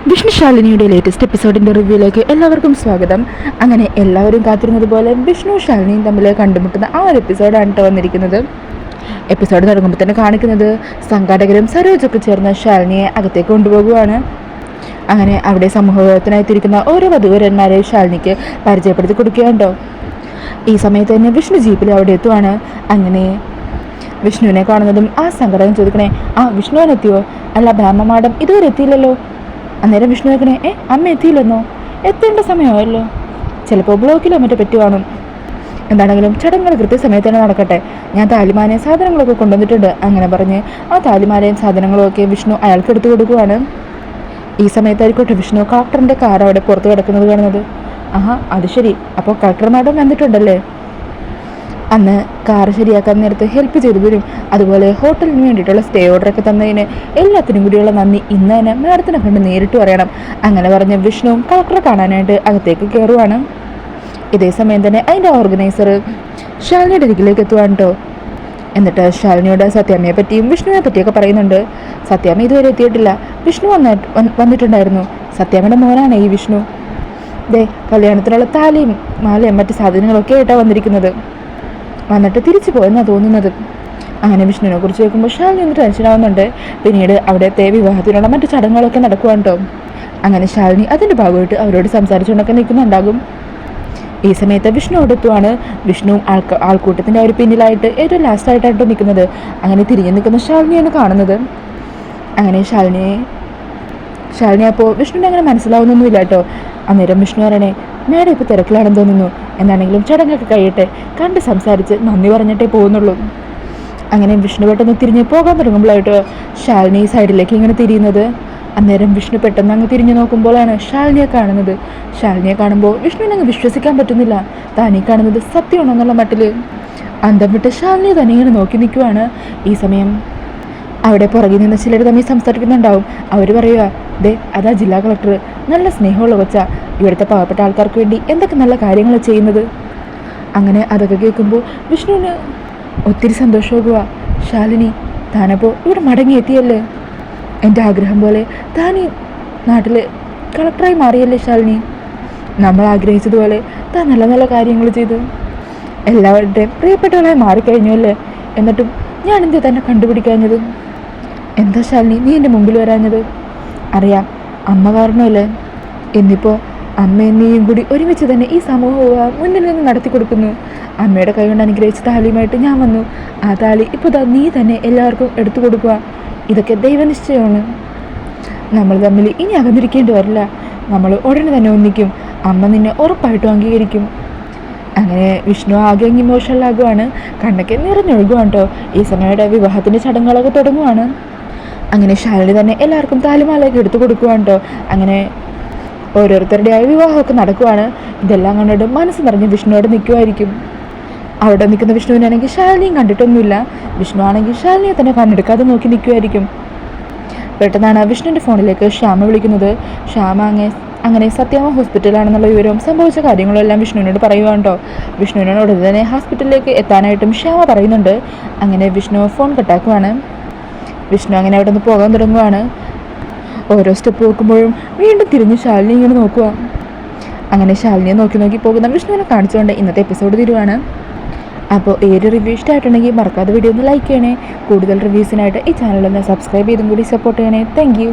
Vishnu ശാലിനിയുടെ latest എപ്പിസോഡിൻ്റെ റിവ്യൂയിലേക്ക് എല്ലാവർക്കും സ്വാഗതം. അങ്ങനെ എല്ലാവരും കാത്തിരുന്നത് പോലെ വിഷ്ണു ശാലിനിയും തമ്മിൽ കണ്ടുമുട്ടുന്ന ആ ഒരു എപ്പിസോഡാണ് കേട്ടോ വന്നിരിക്കുന്നത്. എപ്പിസോഡ് തുടങ്ങുമ്പോൾ തന്നെ കാണിക്കുന്നത് സംഘാടകരും സരോജൊക്കെ ചേർന്ന് ശാലിനിയെ അകത്തേക്ക് കൊണ്ടുപോകുകയാണ്. അങ്ങനെ അവിടെ സമൂഹത്തിനായിത്തിരിക്കുന്ന ഓരോ വധൂവരന്മാരെ ശാലിനിക്ക് പരിചയപ്പെടുത്തി കൊടുക്കുകയുണ്ടോ. ഈ സമയത്ത് തന്നെ വിഷ്ണു ജീപ്പിൽ അവിടെ എത്തുവാണ്. അങ്ങനെ വിഷ്ണുവിനെ കാണുന്നതും ആ സംഘടന ചോദിക്കണേ, വിഷ്ണുവിനെ എത്തിയോ? അല്ല ബ്രാഹ്മ മാഡം ഇതുവരെ എത്തിയില്ലല്ലോ. അന്നേരം വിഷ്ണു നോക്കണേ, അമ്മ എത്തിയില്ലെന്നോ? എത്തേണ്ട സമയമായല്ലോ, ചിലപ്പോൾ ബ്ലോക്കിലോ മറ്റോ പറ്റി കാണും. എന്താണെങ്കിലും ചടങ്ങുകൾ കൃത്യസമയത്ത് തന്നെ നടക്കട്ടെ, ഞാൻ താലിമാലയും സാധനങ്ങളൊക്കെ കൊണ്ടുവന്നിട്ടുണ്ട്. അങ്ങനെ പറഞ്ഞ് ആ താലിമാലയും സാധനങ്ങളും ഒക്കെ വിഷ്ണു അയാൾക്ക് എടുത്തു കൊടുക്കുവാണ്. ഈ സമയത്തായിരിക്കട്ടെ വിഷ്ണു കളക്ടറിൻ്റെ കാർ അവിടെ പുറത്ത് കിടക്കുന്നത് കാണുന്നത്. അത് ശരി, അപ്പോൾ കളക്ടർ മാഡം വന്നിട്ടുണ്ടല്ലേ. അന്ന് കാർ ശരിയാക്കാൻ നേരത്ത് ഹെൽപ്പ് ചെയ്തവരും അതുപോലെ ഹോട്ടലിന് വേണ്ടിയിട്ടുള്ള സ്റ്റേ ഓർഡറൊക്കെ തന്നതിന് എല്ലാത്തിനും കൂടിയുള്ള നന്ദി ഇന്ന് തന്നെ മാഡത്തിനെ കണ്ട് നേരിട്ട് പറയണം. അങ്ങനെ പറഞ്ഞ് വിഷ്ണുവും കളക്ടറെ കാണാനായിട്ട് അകത്തേക്ക് കയറുവാണ്. ഇതേ സമയം തന്നെ അതിൻ്റെ ഓർഗനൈസർ ശാലിനിയുടെ അരികിലേക്ക് എത്തുവാണ് കേട്ടോ. എന്നിട്ട് ശാലിനിയോട് സത്യാമ്മയെ പറ്റിയും വിഷ്ണുവിനെ പറ്റിയൊക്കെ പറയുന്നുണ്ട്. സത്യാമ്മ ഇതുവരെ എത്തിയിട്ടില്ല, വിഷ്ണു വന്നിട്ടുണ്ടായിരുന്നു. സത്യാമ്മയുടെ മോനാണ് ഈ വിഷ്ണു. കല്യാണത്തിനുള്ള താലിയും മാലയും മറ്റു സാധനങ്ങളൊക്കെ ആയിട്ടാണ് വന്നിരിക്കുന്നത്. വന്നിട്ട് തിരിച്ചു പോയെന്നാണ് തോന്നുന്നത്. അങ്ങനെ വിഷ്ണുവിനെ കുറിച്ച് കേൾക്കുമ്പോൾ ശാലിനി ഒന്ന് ടെൻഷനാവുന്നുണ്ട്. പിന്നീട് അവിടുത്തെ വിവാഹത്തിനുള്ള മറ്റു ചടങ്ങുകളൊക്കെ നടക്കുവാണ് കേട്ടോ. അങ്ങനെ ശാലിനി അതിൻ്റെ ഭാഗമായിട്ട് അവരോട് സംസാരിച്ചുകൊണ്ടൊക്കെ നിൽക്കുന്നുണ്ടാകും. ഈ സമയത്ത് വിഷ്ണു അവിടെ എത്തുവാണ്. വിഷ്ണുവും ആൾക്കൂട്ടത്തിൻ്റെ ഒരു പിന്നിലായിട്ട് ഏറ്റവും ലാസ്റ്റായിട്ടാണ് നിൽക്കുന്നത്. അങ്ങനെ തിരിഞ്ഞു നിൽക്കുന്ന ശാലിനിയാണ് കാണുന്നത്. അങ്ങനെ ശാലിനി അപ്പോൾ വിഷ്ണുവിനെ അങ്ങനെ മനസ്സിലാവുന്നൊന്നുമില്ല കേട്ടോ. അന്നേരം വിഷ്ണു പറയണേ, മേഡം ഇപ്പോൾ തിരക്കിലാണെന്ന് തോന്നുന്നു, എന്താണെങ്കിലും ചടങ്ങൊക്കെ കഴിയട്ടെ, കണ്ട് സംസാരിച്ച് നന്ദി പറഞ്ഞിട്ടേ പോകുന്നുള്ളൂ. അങ്ങനെ വിഷ്ണു പെട്ടെന്ന് തിരിഞ്ഞ് പോകാൻ തുടങ്ങുമ്പോഴായിട്ട് ശാലിനി സൈഡിലേക്ക് ഇങ്ങനെ തിരിയുന്നത്. അന്നേരം വിഷ്ണു പെട്ടെന്ന് അങ്ങ് തിരിഞ്ഞു നോക്കുമ്പോഴാണ് ശാലിനിയെ കാണുന്നത്. ശാലിനിയെ കാണുമ്പോൾ വിഷ്ണുവിനെ അങ്ങ് വിശ്വസിക്കാൻ പറ്റുന്നില്ല. താനീ കാണുന്നത് സത്യമാണെന്നുള്ള മട്ടിൽ അന്തം വിട്ട് ശാലിനി തന്നെ ഇങ്ങനെ നോക്കി നിൽക്കുവാണ്. ഈ സമയം അവിടെ പുറകിൽ നിന്ന് ചിലർ തമ്മിൽ സംസാരിക്കുന്നുണ്ടാവും. അവർ പറയുക, അതാ ജില്ലാ കളക്ടർ, നല്ല സ്നേഹമുള്ള കൊച്ച, ഇവിടുത്തെ പാവപ്പെട്ട ആൾക്കാർക്ക് വേണ്ടി എന്തൊക്കെ നല്ല കാര്യങ്ങൾ ചെയ്യുന്നത്. അങ്ങനെ അതൊക്കെ കേൾക്കുമ്പോൾ വിഷ്ണുവിന് ഒത്തിരി സന്തോഷമാകുക. ശാലിനി, താനപ്പോൾ ഇവിടെ മടങ്ങിയെത്തിയല്ലേ, എൻ്റെ ആഗ്രഹം പോലെ താൻ ഈ നാട്ടിൽ കളക്ടറായി മാറിയല്ലേ ശാലിനി. നമ്മൾ ആഗ്രഹിച്ചതുപോലെ താൻ നല്ല നല്ല കാര്യങ്ങൾ ചെയ്ത് എല്ലാവരുടെയും പ്രിയപ്പെട്ടവളായി മാറിക്കഴിഞ്ഞു അല്ലേ. എന്നിട്ടും ഞാൻ എന്തേ തന്നെ കണ്ടുപിടിക്കാഞ്ഞത്? എന്താ ശാലിനി നീ എൻ്റെ മുമ്പിൽ വരാഞ്ഞത്? അറിയാം, അമ്മ കാരണമല്ലേ. എന്നിപ്പോൾ അമ്മയും നീയും കൂടി ഒരുമിച്ച് തന്നെ ഈ സമൂഹം മുന്നിൽ നിന്ന് നടത്തി കൊടുക്കുന്നു. അമ്മയുടെ കൈ കൊണ്ട് അനുഗ്രഹിച്ച താലിയുമായിട്ട് ഞാൻ വന്നു. ആ താലി ഇപ്പോൾ നീ തന്നെ എല്ലാവർക്കും എടുത്തു കൊടുക്കുക. ഇതൊക്കെ ദൈവനിശ്ചയമാണ്. നമ്മൾ തമ്മിൽ ഇനി അകന്നിരിക്കേണ്ടി വരില്ല. നമ്മൾ ഉടനെ തന്നെ ഒന്നിക്കും. അമ്മ നിന്നെ ഉറപ്പായിട്ടും അംഗീകരിക്കും. അങ്ങനെ വിഷ്ണു ആകെ ഇമോഷണലാകുവാണ്. കണ്ണൊക്കെ നിറഞ്ഞൊഴുകുവാണ് കേട്ടോ. ഈ സമയത്ത് വിവാഹത്തിൻ്റെ ചടങ്ങുകളൊക്കെ തുടങ്ങുവാണ്. അങ്ങനെ ശാലിനി തന്നെ എല്ലാവർക്കും താലിമാലയൊക്കെ എടുത്തു കൊടുക്കുവാണ് കേട്ടോ. അങ്ങനെ ഓരോരുത്തരുടെയായ വിവാഹമൊക്കെ നടക്കുവാണ്. ഇതെല്ലാം കണ്ടിട്ട് മനസ്സ് നിറഞ്ഞ് വിഷ്ണുവോട് നിൽക്കുമായിരിക്കും. അവിടെ നിൽക്കുന്ന വിഷ്ണുവിനാണെങ്കിൽ ശാലിനിയും കണ്ടിട്ടൊന്നുമില്ല. വിഷ്ണു ആണെങ്കിൽ ശാലിനിയെ തന്നെ കണ്ണെടുക്കാതെ നോക്കി നിൽക്കുമായിരിക്കും. പെട്ടെന്നാണ് വിഷ്ണുവിൻ്റെ ഫോണിലേക്ക് ശ്യാമ വിളിക്കുന്നത്. ശ്യാമ അങ്ങനെ സത്യാമ്മ ഹോസ്പിറ്റലാണെന്നുള്ള വിവരവും സംഭവിച്ച കാര്യങ്ങളും എല്ലാം വിഷ്ണുവിനോട് പറയുവാണ് കേട്ടോ. വിഷ്ണുവിനോട് ഉടനെ തന്നെ ഹോസ്പിറ്റലിലേക്ക് എത്താനായിട്ടും ശ്യാമ പറയുന്നുണ്ട്. അങ്ങനെ വിഷ്ണു ഫോൺ കട്ടാക്കുവാണ്. വിഷ്ണു അങ്ങനെ അവിടെ നിന്ന് പോകാൻ തുടങ്ങുവാണ്. ഓരോ സ്റ്റെപ്പ് നോക്കുമ്പോഴും വീണ്ടും തിരിഞ്ഞ് ശാലിനി ഇങ്ങനെ നോക്കുക. അങ്ങനെ ശാലിനിയെ നോക്കി പോകുന്ന വിഷ്ണുവിനെ കാണിച്ചുകൊണ്ട് ഇന്നത്തെ എപ്പിസോഡ് തീരുവാണ്. അപ്പോൾ ഈ ഒരു റിവ്യൂ ഇഷ്ടമായിട്ടുണ്ടെങ്കിൽ മറക്കാതെ വീഡിയോ ഒന്ന് ലൈക്ക് ചെയ്യണേ. കൂടുതൽ റിവ്യൂസിനായിട്ട് ഈ ചാനലൊന്ന് സബ്സ്ക്രൈബ് ചെയ്തും കൂടി സപ്പോർട്ട് ചെയ്യണേ. Thank you.